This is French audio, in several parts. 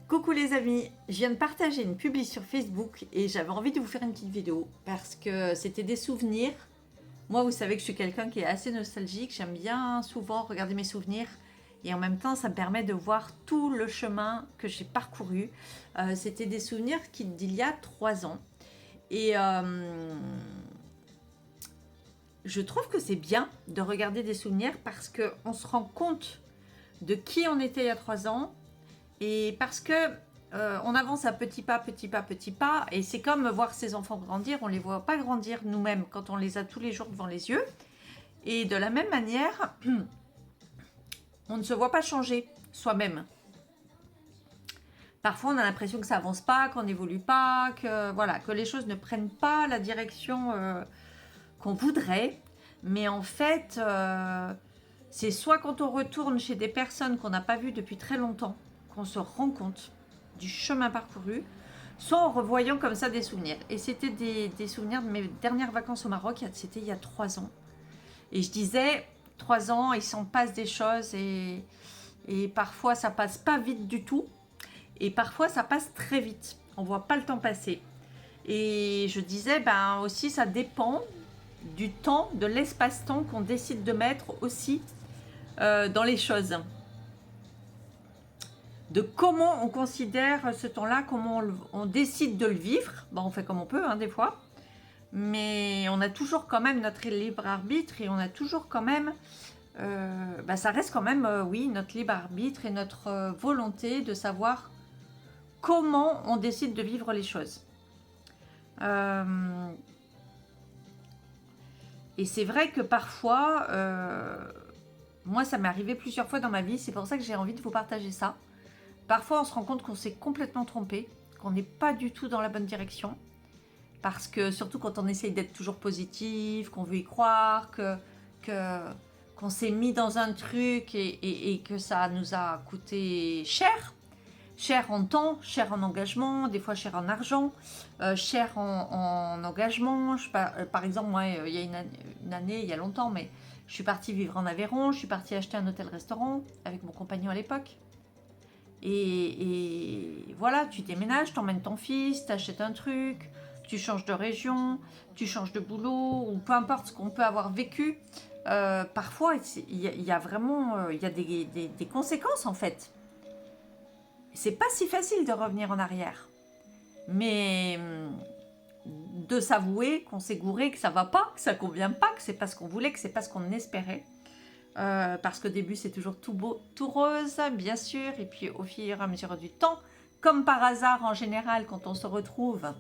Coucou les amis, je viens de partager une publi sur Facebook et j'avais envie de vous faire une petite vidéo parce que c'était des souvenirs. Moi, vous savez que je suis quelqu'un qui est assez nostalgique, j'aime bien souvent regarder mes souvenirs et en même temps ça me permet de voir tout le chemin que j'ai parcouru. C'était des souvenirs d'il y a 3 ans et je trouve que c'est bien de regarder des souvenirs parce qu'on se rend compte de qui on était il y a 3 ans. Et parce que on avance à petits pas, petits pas, petits pas, et c'est comme voir ses enfants grandir, on ne les voit pas grandir nous-mêmes quand on les a tous les jours devant les yeux. Et de la même manière, on ne se voit pas changer soi-même. Parfois, on a l'impression que ça avance pas, qu'on n'évolue pas, que, voilà, que les choses ne prennent pas la direction qu'on voudrait. Mais en fait, c'est soit quand on retourne chez des personnes qu'on n'a pas vues depuis très longtemps, qu'on se rend compte du chemin parcouru, soit en revoyant comme ça des souvenirs. Et c'était des souvenirs de mes dernières vacances au Maroc, c'était il y a 3 ans. Et je disais, 3 ans, il s'en passe des choses et parfois ça passe pas vite du tout. Et parfois ça passe très vite. On voit pas le temps passer. Et je disais, ben aussi ça dépend du temps, de l'espace-temps qu'on décide de mettre aussi dans les choses. De comment on considère ce temps-là, comment on décide de le vivre. Bon, on fait comme on peut, hein, des fois. Mais on a toujours quand même notre libre arbitre et on a toujours quand même... ça reste quand même, oui, notre libre arbitre et notre volonté de savoir comment on décide de vivre les choses. Et c'est vrai que parfois, moi, ça m'est arrivé plusieurs fois dans ma vie. C'est pour ça que j'ai envie de vous partager ça. Parfois, on se rend compte qu'on s'est complètement trompé, qu'on n'est pas du tout dans la bonne direction. Parce que, surtout quand on essaye d'être toujours positif, qu'on veut y croire, qu'on s'est mis dans un truc et que ça nous a coûté cher. Cher en temps, cher en engagement, des fois cher en argent, cher en engagement. Par exemple, moi, il y a une année, il y a longtemps, mais je suis partie vivre en Aveyron, je suis partie acheter un hôtel-restaurant avec mon compagnon à l'époque. Et voilà, tu déménages, t'emmènes ton fils, t'achètes un truc, tu changes de région, tu changes de boulot, ou peu importe ce qu'on peut avoir vécu. Parfois, il y a vraiment il y a des conséquences en fait. C'est pas si facile de revenir en arrière. Mais de s'avouer qu'on s'est gouré, que ça va pas, que ça convient pas, que c'est pas ce qu'on voulait, que c'est pas ce qu'on espérait. Parce qu'au début c'est toujours tout beau, tout rose, bien sûr, et puis au fur et à mesure du temps, comme par hasard en général, quand on se retrouve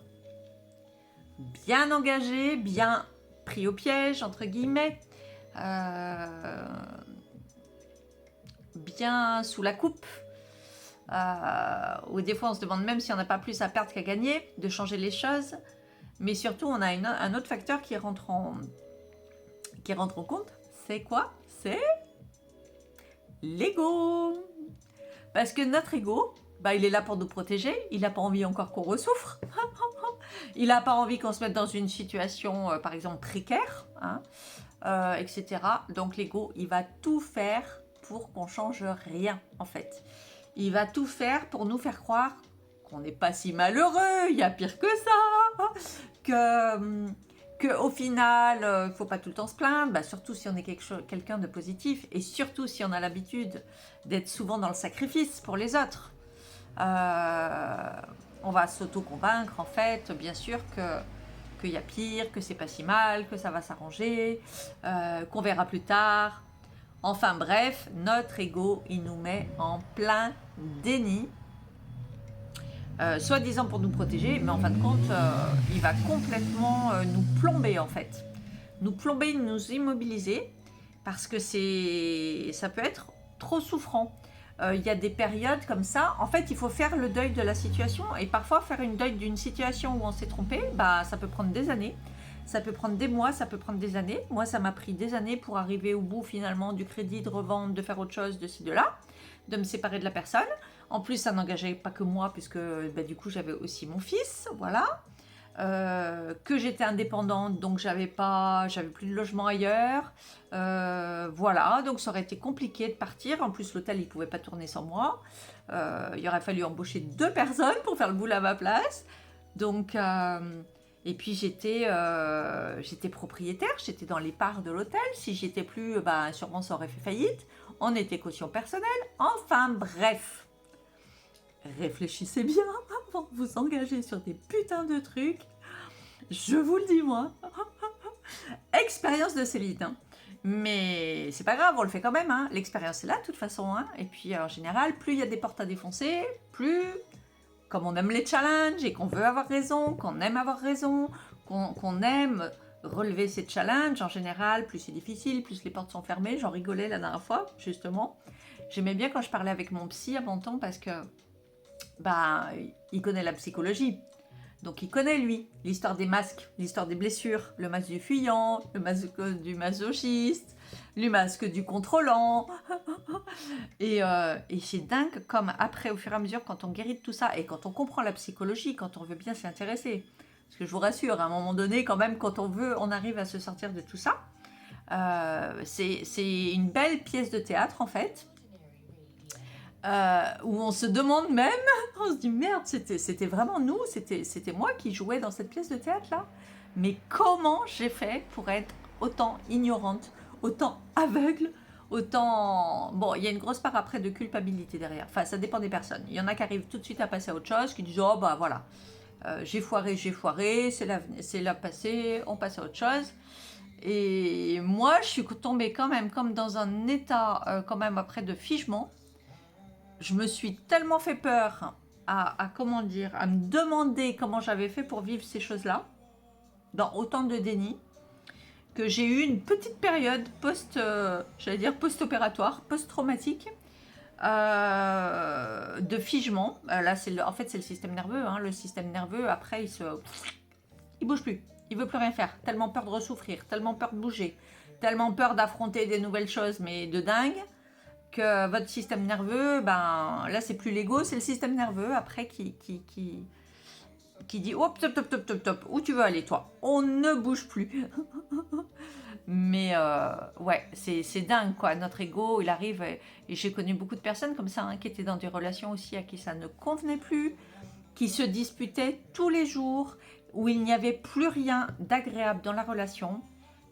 bien engagé, bien pris au piège, entre guillemets, bien sous la coupe, ou des fois on se demande même si on n'a pas plus à perdre qu'à gagner, de changer les choses, mais surtout on a un autre facteur qui rentre en compte, c'est quoi ? C'est l'ego. Parce que notre ego, il est là pour nous protéger, il n'a pas envie encore qu'on ressouffre, il n'a pas envie qu'on se mette dans une situation, par exemple, précaire, etc. Donc l'ego, il va tout faire pour qu'on change rien, en fait. Il va tout faire pour nous faire croire qu'on n'est pas si malheureux, il y a pire que ça, qu'au final, il ne faut pas tout le temps se plaindre, surtout si on est quelqu'un de positif et surtout si on a l'habitude d'être souvent dans le sacrifice pour les autres. On va s'auto-convaincre en fait, bien sûr, qu'il y a pire, que c'est pas si mal, que ça va s'arranger, qu'on verra plus tard. Enfin bref, notre ego, il nous met en plein déni. Soi-disant pour nous protéger, mais en fin de compte, il va complètement nous plomber en fait. Nous plomber, nous immobiliser, parce que ça peut être trop souffrant. Il y a des périodes comme ça, en fait il faut faire le deuil de la situation, et parfois faire une deuil d'une situation où on s'est trompé, ça peut prendre des années, ça peut prendre des mois, ça peut prendre des années. Moi ça m'a pris des années pour arriver au bout finalement du crédit, de revendre, de faire autre chose, de ci, de là, de me séparer de la personne. En plus, ça n'engageait pas que moi, puisque du coup, j'avais aussi mon fils, voilà. Que j'étais indépendante, donc j'avais plus de logement ailleurs. Voilà, donc ça aurait été compliqué de partir. En plus, l'hôtel, il ne pouvait pas tourner sans moi. Il aurait fallu embaucher 2 personnes pour faire le boulot à ma place. Donc, et puis j'étais propriétaire, j'étais dans les parts de l'hôtel. Si j'y étais plus, bah, sûrement ça aurait fait faillite. On était caution personnelle. Enfin bref, réfléchissez bien avant de vous engager sur des putains de trucs. Je vous le dis moi. Expérience de Céline, hein. Mais c'est pas grave, on le fait quand même, hein. L'expérience est là de toute façon, hein. Et puis en général, plus il y a des portes à défoncer, plus, comme on aime les challenges et qu'on veut avoir raison, qu'on aime avoir raison, qu'on aime relever ces challenges, en général, plus c'est difficile, plus les portes sont fermées. J'en rigolais la dernière fois, justement. J'aimais bien quand je parlais avec mon psy à mon temps parce que, bah, il connaît la psychologie. Donc il connaît, lui, l'histoire des masques, l'histoire des blessures, le masque du fuyant, le masque du masochiste, le masque du contrôlant. Et c'est dingue comme après, au fur et à mesure, quand on guérit de tout ça, et quand on comprend la psychologie, quand on veut bien s'y intéresser, parce que je vous rassure, à un moment donné, quand même, quand on veut, on arrive à se sortir de tout ça. C'est une belle pièce de théâtre, en fait. Où on se demande même, on se dit merde, c'était vraiment nous, c'était moi qui jouais dans cette pièce de théâtre là. Mais comment j'ai fait pour être autant ignorante, autant aveugle, autant... Bon, il y a une grosse part après de culpabilité derrière. Enfin, ça dépend des personnes. Il y en a qui arrivent tout de suite à passer à autre chose, qui disent oh bah voilà, j'ai foiré, c'est là passé, on passe à autre chose. Et moi, je suis tombée quand même comme dans un état quand même après de figement. Je me suis tellement fait peur à comment dire, à me demander comment j'avais fait pour vivre ces choses-là, dans autant de déni, que j'ai eu une petite période post-opératoire, post-traumatique, de figement. Là, en fait, c'est le système nerveux. Hein. Le système nerveux, après, il bouge plus. Il veut plus rien faire. Tellement peur de ressouffrir, tellement peur de bouger, tellement peur d'affronter des nouvelles choses, mais de dingue. Que votre système nerveux, ben là c'est plus l'ego, c'est le système nerveux après qui dit hop, top, où tu veux aller toi? On ne bouge plus. Mais ouais, c'est dingue quoi, notre ego il arrive, et j'ai connu beaucoup de personnes comme ça hein, qui étaient dans des relations aussi à qui ça ne convenait plus, qui se disputaient tous les jours, où il n'y avait plus rien d'agréable dans la relation.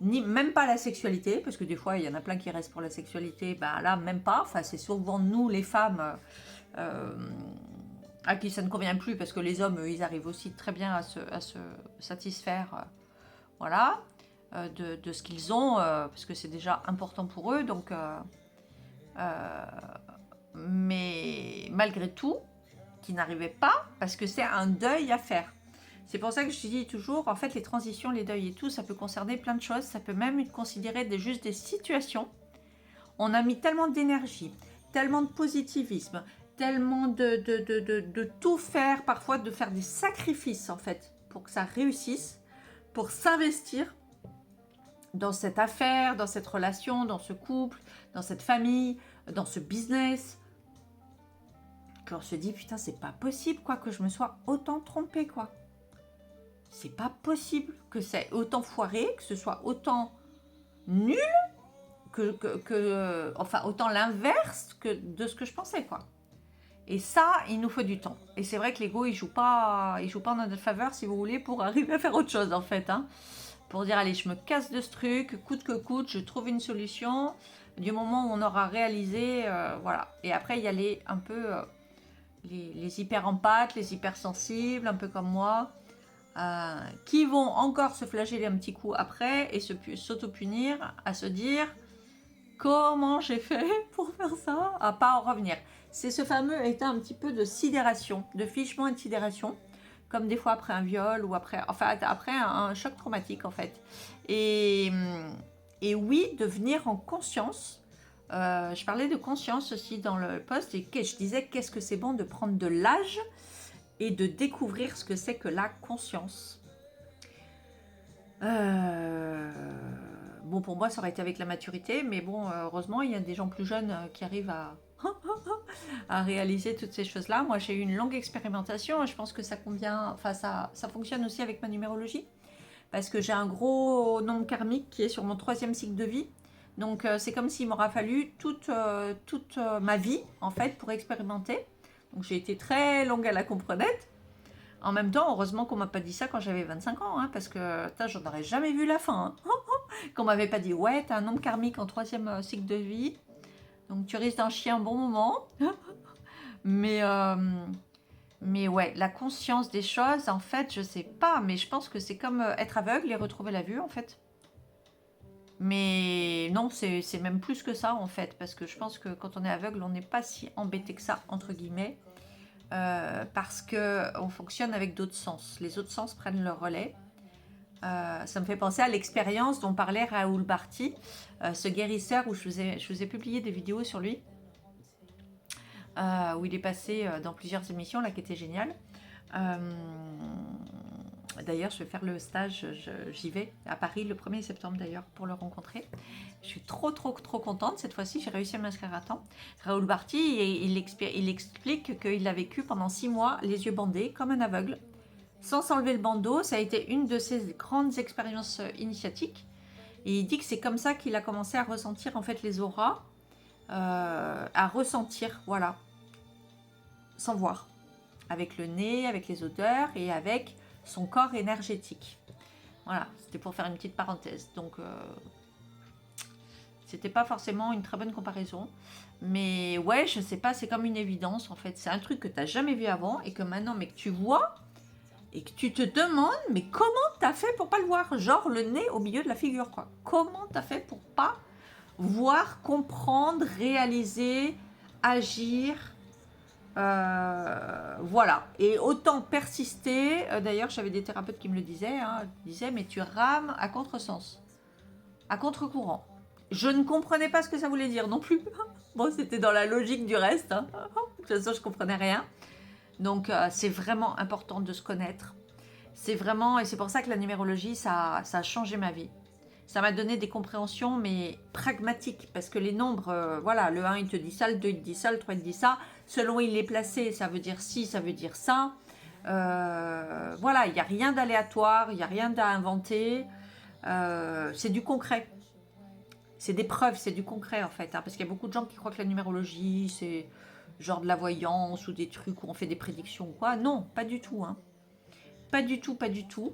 Même pas la sexualité, parce que des fois il y en a plein qui restent pour la sexualité, bah là même pas, enfin c'est souvent nous les femmes à qui ça ne convient plus, parce que les hommes ils arrivent aussi très bien à se satisfaire voilà, de ce qu'ils ont, parce que c'est déjà important pour eux, donc mais malgré tout, qui n'arrivaient pas, parce que c'est un deuil à faire. C'est pour ça que je dis toujours, en fait, les transitions, les deuils et tout, ça peut concerner plein de choses. Ça peut même être considéré juste des situations. On a mis tellement d'énergie, tellement de positivisme, tellement de tout faire, parfois de faire des sacrifices, en fait, pour que ça réussisse, pour s'investir dans cette affaire, dans cette relation, dans ce couple, dans cette famille, dans ce business, qu'on se dit, putain, c'est pas possible, quoi, que je me sois autant trompée, quoi. C'est pas possible que c'est autant foiré, que ce soit autant nul, enfin autant l'inverse que de ce que je pensais quoi. Et ça, il nous faut du temps. Et c'est vrai que l'ego, il joue pas en notre faveur si vous voulez pour arriver à faire autre chose en fait. Hein. Pour dire allez, je me casse de ce truc, coûte que coûte, je trouve une solution. Du moment où on aura réalisé, voilà. Et après, il y a un peu les hyper empathes, les hypersensibles, un peu comme moi. Qui vont encore se flageller un petit coup après et s'auto-punir, à se dire comment j'ai fait pour faire ça, à pas en revenir. C'est ce fameux état un petit peu de sidération, de figement et de sidération, comme des fois après un viol ou après un choc traumatique en fait. Et oui, de venir en conscience. Je parlais de conscience aussi dans le post et je disais qu'est-ce que c'est bon de prendre de l'âge et de découvrir ce que c'est que la conscience. Bon, pour moi, ça aurait été avec la maturité, mais bon, heureusement, il y a des gens plus jeunes qui arrivent à réaliser toutes ces choses-là. Moi, j'ai eu une longue expérimentation et je pense que ça convient, enfin, ça fonctionne aussi avec ma numérologie, parce que j'ai un gros nombre karmique qui est sur mon 3e cycle de vie. Donc, c'est comme s'il m'aura fallu toute ma vie, en fait, pour expérimenter. Donc j'ai été très longue à la comprenette. En même temps, heureusement qu'on m'a pas dit ça quand j'avais 25 ans, hein, parce que j'en aurais jamais vu la fin. Hein. Qu'on m'avait pas dit, ouais, t'as un nombre karmique en 3e cycle de vie, donc tu risques d'en chier un bon moment. mais, ouais, la conscience des choses, en fait, je sais pas, mais je pense que c'est comme être aveugle et retrouver la vue, en fait. Mais non, c'est même plus que ça, en fait, parce que je pense que quand on est aveugle, on n'est pas si embêté que ça, entre guillemets. Parce qu'on fonctionne avec d'autres sens. Les autres sens prennent le relais. Ça me fait penser à l'expérience dont parlait Raoul Barty, ce guérisseur où je vous ai publié des vidéos sur lui, où il est passé dans plusieurs émissions, là, qui étaient géniales. D'ailleurs, je vais faire le stage, j'y vais à Paris le 1er septembre d'ailleurs pour le rencontrer. Je suis trop contente. Cette fois-ci, j'ai réussi à m'inscrire à temps. Raoul Barty, il explique qu'il a vécu pendant 6 mois les yeux bandés comme un aveugle, sans s'enlever le bandeau. Ça a été une de ses grandes expériences initiatiques. Et il dit que c'est comme ça qu'il a commencé à ressentir en fait les auras, à ressentir, voilà, sans voir, avec le nez, avec les odeurs et avec son corps énergétique. Voilà, c'était pour faire une petite parenthèse. Donc, c'était pas forcément une très bonne comparaison. Mais ouais, je sais pas, c'est comme une évidence en fait. C'est un truc que tu n'as jamais vu avant et que maintenant, mais que tu vois et que tu te demandes, mais comment t'as fait pour pas le voir? Genre le nez au milieu de la figure, quoi. Comment t'as fait pour pas voir, comprendre, réaliser, agir? Voilà, et autant persister. D'ailleurs, j'avais des thérapeutes qui me le disaient, mais tu rames à contresens, à contre-courant. Je ne comprenais pas ce que ça voulait dire non plus. Bon, c'était dans la logique du reste. De toute façon, je comprenais rien. Donc, c'est vraiment important de se connaître. C'est vraiment, et c'est pour ça que la numérologie, ça a changé ma vie. Ça m'a donné des compréhensions, mais pragmatiques, parce que les nombres, voilà, le 1, il te dit ça, le 2, il te dit ça, le 3, il te dit ça. Selon où il est placé, ça veut dire ci, ça veut dire ça. Voilà, il n'y a rien d'aléatoire, il n'y a rien à inventer. C'est du concret. C'est des preuves, c'est du concret, en fait. Parce qu'il y a beaucoup de gens qui croient que la numérologie, c'est genre de la voyance ou des trucs où on fait des prédictions ou quoi. Non, pas du tout. Pas du tout, pas du tout.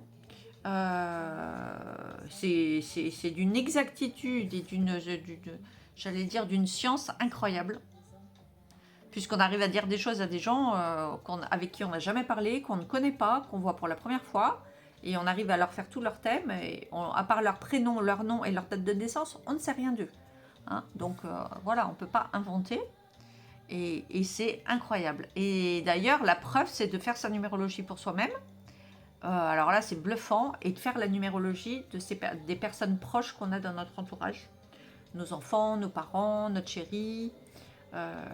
C'est d'une exactitude et j'allais dire d'une science incroyable, puisqu'on arrive à dire des choses à des gens avec qui on n'a jamais parlé, qu'on ne connaît pas, qu'on voit pour la première fois, et on arrive à leur faire tout leur thème, et à part leur prénom, leur nom et leur date de naissance, on ne sait rien d'eux. Donc voilà, on ne peut pas inventer, et c'est incroyable. Et d'ailleurs, la preuve, c'est de faire sa numérologie pour soi-même. Alors là, c'est bluffant. Et de faire la numérologie des personnes proches qu'on a dans notre entourage. Nos enfants, nos parents, notre chéri,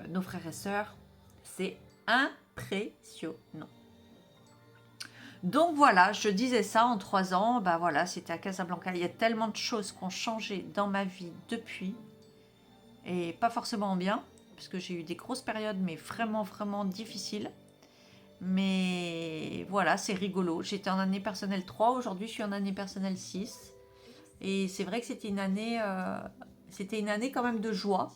nos frères et sœurs. C'est impressionnant. Donc voilà, je disais ça en 3 ans. Bah voilà, c'était à Casablanca. Il y a tellement de choses qui ont changé dans ma vie depuis. Et pas forcément en bien. Parce que j'ai eu des grosses périodes, mais vraiment, vraiment difficiles. Mais voilà, c'est rigolo. J'étais en année personnelle 3, aujourd'hui je suis en année personnelle 6. Et c'est vrai que c'était une année quand même de joie.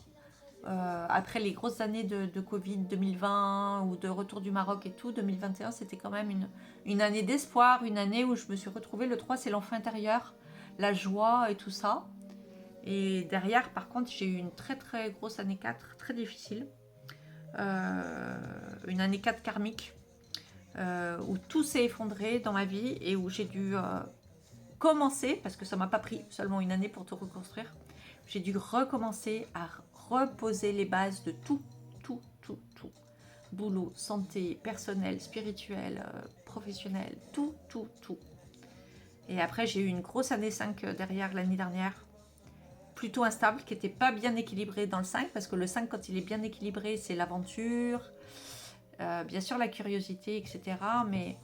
Après les grosses années de Covid 2020 ou de retour du Maroc et tout, 2021 c'était quand même une année d'espoir, une année où je me suis retrouvée. Le 3 c'est l'enfant intérieur, la joie et tout ça. Et derrière par contre j'ai eu une très très grosse année 4, très difficile. Une année 4 karmique. Où tout s'est effondré dans ma vie et où j'ai dû commencer, parce que ça m'a pas pris seulement une année pour tout reconstruire, j'ai dû recommencer à reposer les bases de tout. Boulot, santé, personnel, spirituel, professionnel, tout. Et après j'ai eu une grosse année 5 derrière l'année dernière, plutôt instable, qui n'était pas bien équilibrée dans le 5, parce que le 5 quand il est bien équilibré c'est l'aventure, bien sûr la curiosité, etc. Mais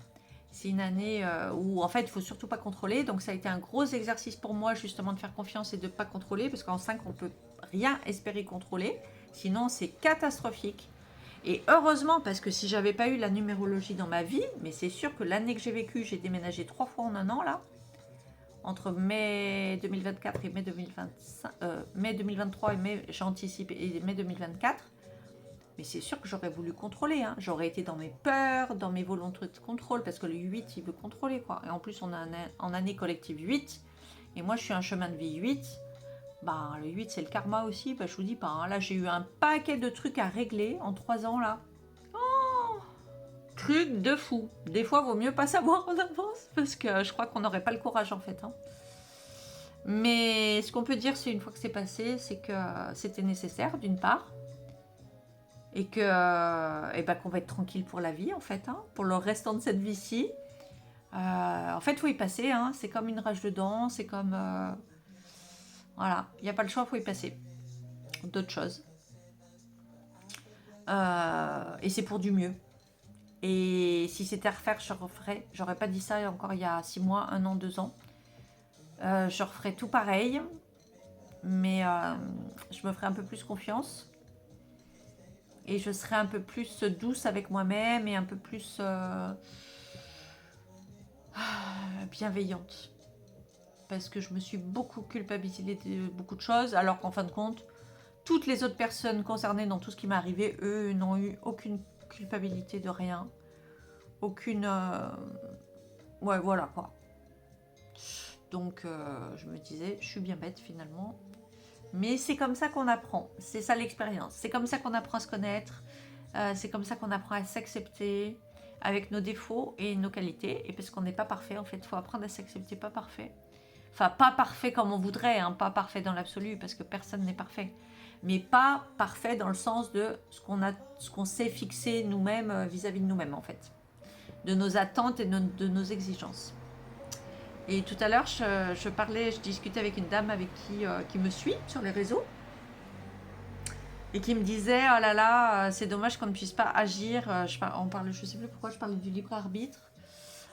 c'est une année où en fait il ne faut surtout pas contrôler. Donc ça a été un gros exercice pour moi justement de faire confiance et de ne pas contrôler. Parce qu'en 5 on ne peut rien espérer contrôler. Sinon c'est catastrophique. Et heureusement, parce que si j'avais pas eu la numérologie dans ma vie, mais c'est sûr que l'année que j'ai vécue, j'ai déménagé 3 fois en un an là. Entre mai 2024 et mai 2023 et mai, j'anticipe, et mai 2024. Mais c'est sûr que j'aurais voulu contrôler, hein. J'aurais été dans mes peurs, dans mes volontés de contrôle, parce que le 8, il veut contrôler, quoi. Et en plus, on a en année collective 8, et moi, je suis un chemin de vie 8. Bah, le 8, c'est le karma aussi, bah, je vous dis pas, hein. Là, j'ai eu un paquet de trucs à régler en 3 ans, là. Oh, truc de fou. Des fois, vaut mieux pas savoir en avance, parce que je crois qu'on n'aurait pas le courage, en fait, hein. Mais ce qu'on peut dire, c'est une fois que c'est passé, c'est que c'était nécessaire, d'une part, et que qu'on va être tranquille pour la vie, en fait, hein, pour le restant de cette vie-ci. En fait, il faut y passer, hein, c'est comme une rage de dents, c'est comme... voilà, il n'y a pas le choix, il faut y passer. D'autres choses. Et c'est pour du mieux. Et si c'était à refaire, je referais. J'aurais pas dit ça encore il y a 6 mois, 1 an, 2 ans. Je referais tout pareil, mais je me ferais un peu plus confiance. Et je serais un peu plus douce avec moi-même et un peu plus bienveillante. Parce que je me suis beaucoup culpabilisée de beaucoup de choses, alors qu'en fin de compte, toutes les autres personnes concernées dans tout ce qui m'est arrivé, eux, n'ont eu aucune culpabilité de rien. Aucune... Ouais, voilà, quoi. Donc, je me disais, je suis bien bête, finalement. Mais c'est comme ça qu'on apprend. C'est ça l'expérience. C'est comme ça qu'on apprend à se connaître. C'est comme ça qu'on apprend à s'accepter avec nos défauts et nos qualités. Et parce qu'on n'est pas parfait, en fait, il faut apprendre à s'accepter pas parfait. Enfin, pas parfait comme on voudrait, hein, pas parfait dans l'absolu, parce que personne n'est parfait. Mais pas parfait dans le sens de ce qu'on s'est fixé nous-mêmes vis-à-vis de nous-mêmes, en fait. De nos attentes et de nos exigences. Et tout à l'heure, je discutais avec une dame avec qui me suit sur les réseaux et qui me disait, oh là là, c'est dommage qu'on ne puisse pas agir. Je sais plus pourquoi je parlais du libre arbitre.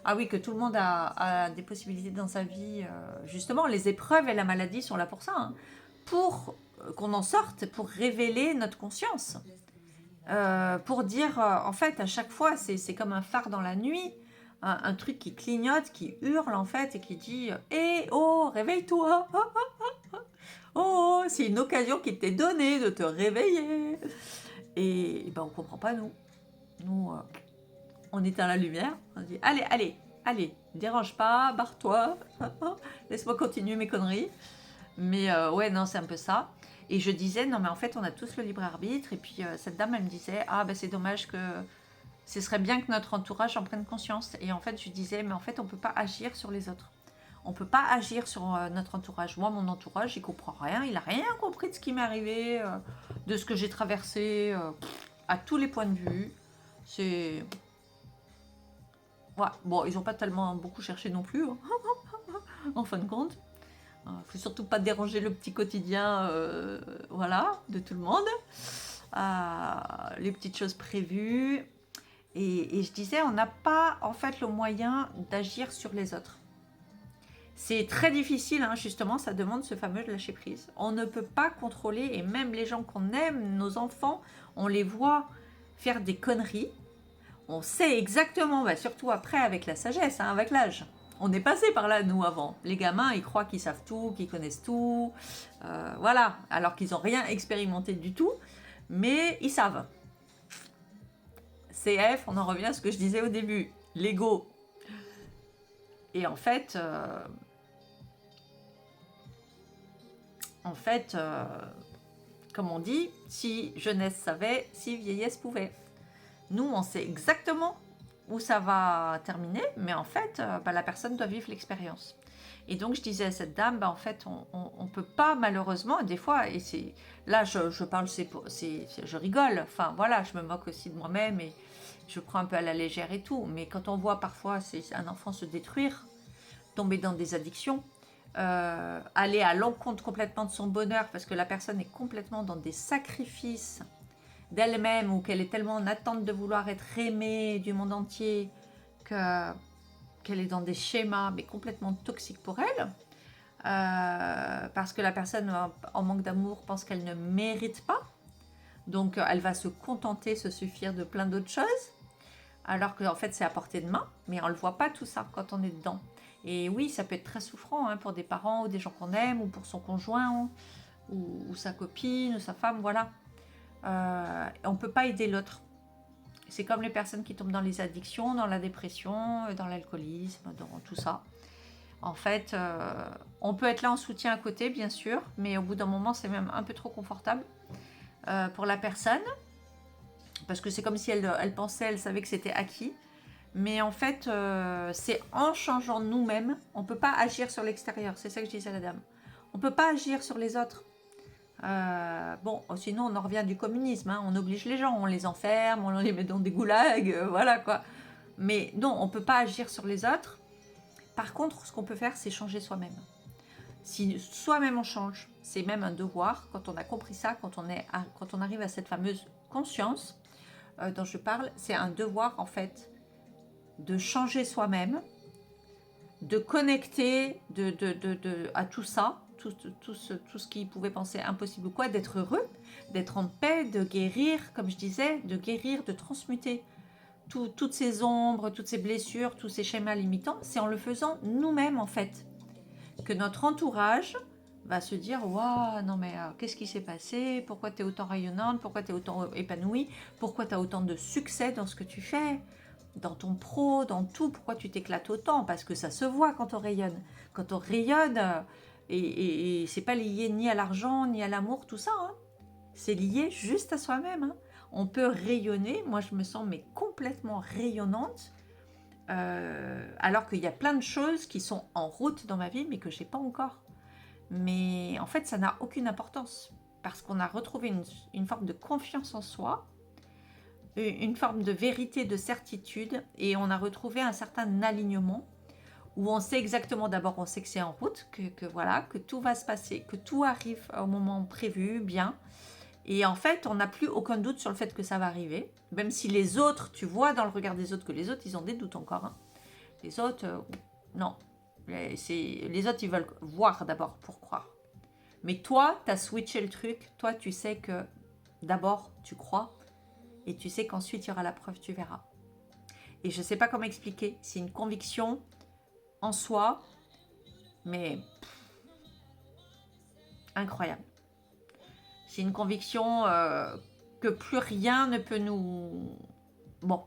Ah oui, que tout le monde a des possibilités dans sa vie. Justement, les épreuves et la maladie sont là pour ça, hein, pour qu'on en sorte, pour révéler notre conscience. Pour dire, en fait, à chaque fois, c'est comme un phare dans la nuit, un truc qui clignote, qui hurle, en fait, et qui dit « Eh oh, réveille-toi oh, oh, oh, c'est une occasion qui t'est donnée de te réveiller !» Et ben, on ne comprend pas, nous. Nous, on éteint la lumière, on dit « Allez, allez, allez, dérange pas, barre-toi, laisse-moi continuer mes conneries. » Mais ouais, non, c'est un peu ça. Et je disais, non, mais en fait, on a tous le libre arbitre. Et puis, cette dame, elle me disait, ah, ben c'est dommage que... Ce serait bien que notre entourage en prenne conscience. Et en fait, je disais, mais en fait, on ne peut pas agir sur les autres. On ne peut pas agir sur notre entourage. Moi, mon entourage, il ne comprend rien. Il n'a rien compris de ce qui m'est arrivé, de ce que j'ai traversé, à tous les points de vue. C'est... Ouais. Bon, ils n'ont pas tellement beaucoup cherché non plus, hein, en fin de compte. Il ne faut surtout pas déranger le petit quotidien voilà, de tout le monde. Les petites choses prévues. Et je disais, on n'a pas en fait le moyen d'agir sur les autres. C'est très difficile, hein, justement, ça demande ce fameux lâcher prise. On ne peut pas contrôler, et même les gens qu'on aime, nos enfants, on les voit faire des conneries. On sait exactement, bah, surtout après avec la sagesse, hein, avec l'âge. On est passé par là, nous, avant. Les gamins, ils croient qu'ils savent tout, qu'ils connaissent tout. Voilà. Alors qu'ils n'ont rien expérimenté du tout. Mais ils savent. CF, on en revient à ce que je disais au début. L'ego. Et en fait... comme on dit, si jeunesse savait, si vieillesse pouvait. Nous, on sait exactement où ça va terminer, mais en fait, la personne doit vivre l'expérience. Et donc, je disais à cette dame, en fait, on peut pas, malheureusement, et des fois, et c'est là, je parle, je rigole, enfin, voilà, je me moque aussi de moi-même, et je prends un peu à la légère et tout, mais quand on voit parfois un enfant se détruire, tomber dans des addictions, aller à l'encontre complètement de son bonheur, parce que la personne est complètement dans des sacrifices d'elle-même, ou qu'elle est tellement en attente de vouloir être aimée du monde entier qu'elle est dans des schémas mais complètement toxiques pour elle, parce que la personne en manque d'amour pense qu'elle ne mérite pas, donc elle va se contenter, se suffire de plein d'autres choses, alors qu'en fait c'est à portée de main, mais on ne le voit pas tout ça quand on est dedans. Et oui, ça peut être très souffrant, hein, pour des parents ou des gens qu'on aime, ou pour son conjoint, ou sa copine, ou sa femme, voilà. on ne peut pas aider l'autre. C'est comme les personnes qui tombent dans les addictions, dans la dépression, dans l'alcoolisme, dans tout ça. En fait, on peut être là en soutien à côté, bien sûr, mais au bout d'un moment, c'est même un peu trop confortable pour la personne, parce que c'est comme si elle pensait, elle savait que c'était acquis. Mais en fait, c'est en changeant nous-mêmes, on ne peut pas agir sur l'extérieur, c'est ça que je disais à la dame. On ne peut pas agir sur les autres. Bon, sinon on en revient du communisme, hein. On oblige les gens, on les enferme, on les met dans des goulags, voilà quoi. Mais non, on ne peut pas agir sur les autres. Par contre, ce qu'on peut faire, c'est changer soi-même. Si soi-même on change, c'est même un devoir, quand on a compris ça, quand on arrive à cette fameuse conscience dont je parle, c'est un devoir en fait de changer soi-même, de connecter à tout ça, tout ce qui pouvait penser impossible ou quoi, d'être heureux, d'être en paix, de guérir, comme je disais, de guérir, de transmuter toutes ces ombres, toutes ces blessures, tous ces schémas limitants. C'est en le faisant nous-mêmes en fait que notre entourage va se dire waouh, non mais qu'est-ce qui s'est passé, pourquoi tu es autant rayonnante, pourquoi tu es autant épanouie, pourquoi tu as autant de succès dans ce que tu fais, dans ton pro, dans tout, pourquoi tu t'éclates autant, parce que ça se voit quand on rayonne. Quand on rayonne, et c'est pas lié ni à l'argent, ni à l'amour, tout ça, hein. C'est lié juste à soi-même, hein. On peut rayonner, moi je me sens mais complètement rayonnante, alors qu'il y a plein de choses qui sont en route dans ma vie, mais que je n'ai pas encore. Mais en fait, ça n'a aucune importance, parce qu'on a retrouvé une forme de confiance en soi, une forme de vérité, de certitude, et on a retrouvé un certain alignement où on sait exactement, d'abord on sait que c'est en route, que voilà, que tout va se passer, que tout arrive au moment prévu, bien. Et en fait, on n'a plus aucun doute sur le fait que ça va arriver, même si les autres, tu vois dans le regard des autres que les autres, ils ont des doutes encore, hein. Les autres, non. Les autres, ils veulent voir d'abord pour croire. Mais toi, tu as switché le truc, toi, tu sais que d'abord, tu crois, et tu sais qu'ensuite, il y aura la preuve, tu verras. Et je ne sais pas comment expliquer, c'est une conviction en soi, mais incroyable. C'est une conviction que plus rien ne peut nous... Bon,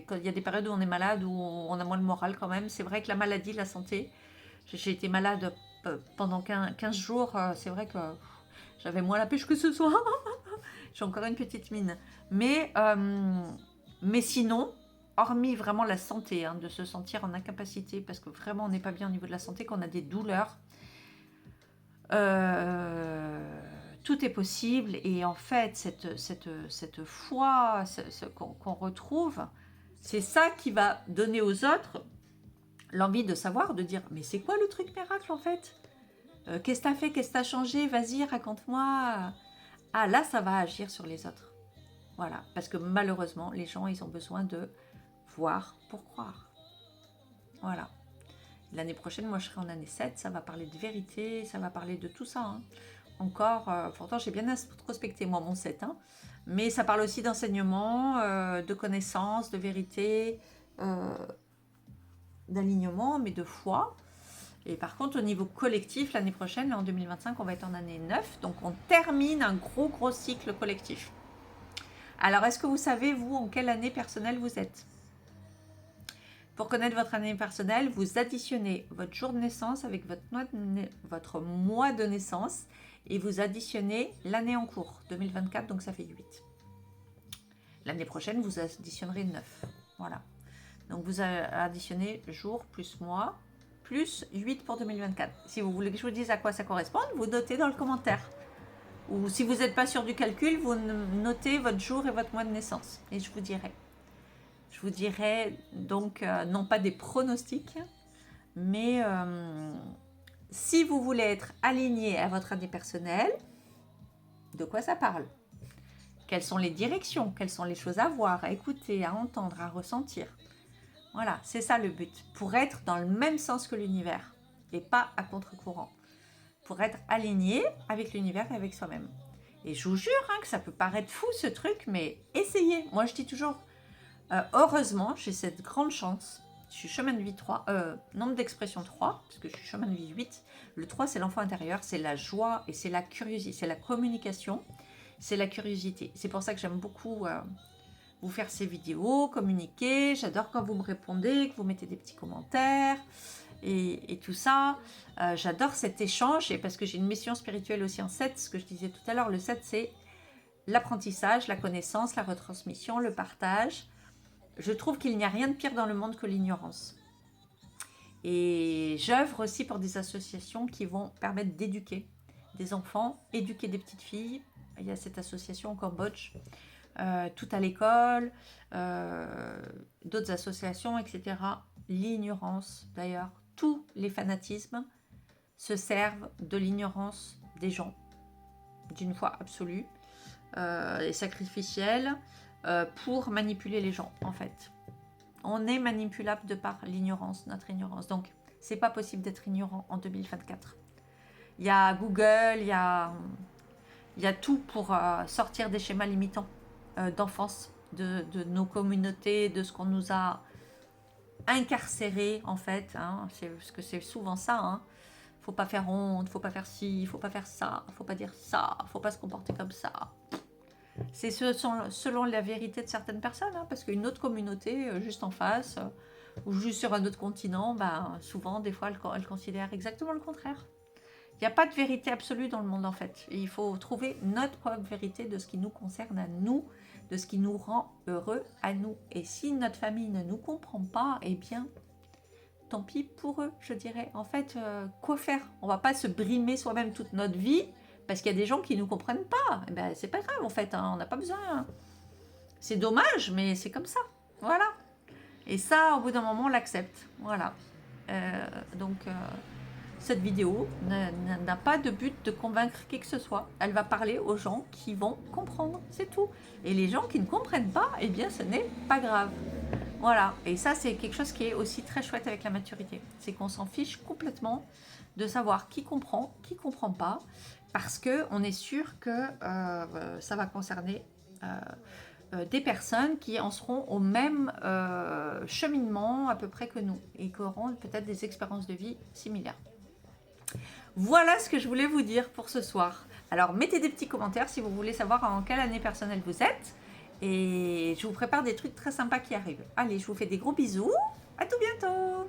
quand il y a des périodes où on est malade, où on a moins de morale quand même. C'est vrai que la maladie, la santé, j'ai été malade pendant 15 jours. C'est vrai que j'avais moins la pêche que ce soir. J'ai encore une petite mine. Mais sinon, hormis vraiment la santé, hein, de se sentir en incapacité, parce que vraiment on n'est pas bien au niveau de la santé, qu'on a des douleurs, tout est possible. Et en fait, cette foi qu'on retrouve, c'est ça qui va donner aux autres l'envie de savoir, de dire mais c'est quoi le truc miracle en fait, qu'est-ce que t'as fait, qu'est-ce que t'as changé, vas-y raconte-moi. Ah là ça va agir sur les autres, voilà, parce que malheureusement les gens ils ont besoin de voir pour croire, voilà. L'année prochaine moi je serai en année 7, ça va parler de vérité, ça va parler de tout ça, hein. Encore, pourtant j'ai bien introspecté moi mon 7, hein, mais ça parle aussi d'enseignement, de connaissances, de vérité, d'alignement, mais de foi. Et par contre, au niveau collectif, l'année prochaine, en 2025, on va être en année 9, donc on termine un gros cycle collectif. Alors, est-ce que vous savez, vous, en quelle année personnelle vous êtes? Pour connaître votre année personnelle, vous additionnez votre jour de naissance avec votre mois de naissance et vous additionnez l'année en cours, 2024, donc ça fait 8. L'année prochaine, vous additionnerez 9. Voilà. Donc vous additionnez jour plus mois plus 8 pour 2024. Si vous voulez que je vous dise à quoi ça correspond, vous notez dans le commentaire. Ou si vous n'êtes pas sûr du calcul, vous notez votre jour et votre mois de naissance. Et je vous dirai. Je vous dirai donc non pas des pronostics, mais si vous voulez être aligné à votre année personnelle, de quoi ça parle? Quelles sont les directions? Quelles sont les choses à voir, à écouter, à entendre, à ressentir? Voilà, c'est ça le but. Pour être dans le même sens que l'univers et pas à contre-courant. Pour être aligné avec l'univers et avec soi-même. Et je vous jure que ça peut paraître fou ce truc, mais essayez. Moi je dis toujours, heureusement, j'ai cette grande chance. Je suis chemin de vie 3, nombre d'expression 3, parce que je suis chemin de vie 8. Le 3, c'est l'enfant intérieur, c'est la joie et c'est la curiosité, c'est la communication. c'est la curiosité. C'est pour ça que j'aime beaucoup vous faire ces vidéos, communiquer. J'adore quand vous me répondez, que vous mettez des petits commentaires et tout ça. J'adore cet échange et parce que j'ai une mission spirituelle aussi en 7, ce que je disais tout à l'heure. Le 7, c'est l'apprentissage, la connaissance, la retransmission, le partage. Je trouve qu'il n'y a rien de pire dans le monde que l'ignorance. Et j'œuvre aussi pour des associations qui vont permettre d'éduquer des enfants, éduquer des petites filles. Il y a cette association au Cambodge, tout à l'école, d'autres associations, etc. L'ignorance, d'ailleurs, tous les fanatismes se servent de l'ignorance des gens, d'une foi absolue et sacrificielle, pour manipuler les gens, en fait. On est manipulable de par l'ignorance, notre ignorance. Donc, c'est pas possible d'être ignorant en 2024. Il y a Google, il y a tout pour sortir des schémas limitants d'enfance, de nos communautés, de ce qu'on nous a incarcérés, en fait. Parce que c'est souvent ça. Faut pas faire honte, faut pas faire ci, faut pas faire ça, faut pas dire ça, faut pas se comporter comme ça. C'est selon la vérité de certaines personnes, parce qu'une autre communauté, juste en face, ou juste sur un autre continent, souvent, des fois, elle considère exactement le contraire. Il n'y a pas de vérité absolue dans le monde, en fait. Et il faut trouver notre propre vérité de ce qui nous concerne à nous, de ce qui nous rend heureux à nous. Et si notre famille ne nous comprend pas, eh bien, tant pis pour eux, je dirais. En fait, quoi faire? On ne va pas se brimer soi-même toute notre vie, parce qu'il y a des gens qui ne nous comprennent pas. Eh ben, c'est pas grave, en fait, on n'a pas besoin. C'est dommage, mais c'est comme ça. Voilà. Et ça, au bout d'un moment, on l'accepte. Voilà. Donc, cette vidéo n'a pas de but de convaincre qui que ce soit. Elle va parler aux gens qui vont comprendre, c'est tout. Et les gens qui ne comprennent pas, eh bien, ce n'est pas grave. Voilà. Et ça, c'est quelque chose qui est aussi très chouette avec la maturité. C'est qu'on s'en fiche complètement de savoir qui comprend pas, parce qu'on est sûr que ça va concerner des personnes qui en seront au même cheminement à peu près que nous et qui auront peut-être des expériences de vie similaires. Voilà ce que je voulais vous dire pour ce soir. Alors mettez des petits commentaires si vous voulez savoir en quelle année personnelle vous êtes. Et je vous prépare des trucs très sympas qui arrivent. Allez, je vous fais des gros bisous. À tout bientôt.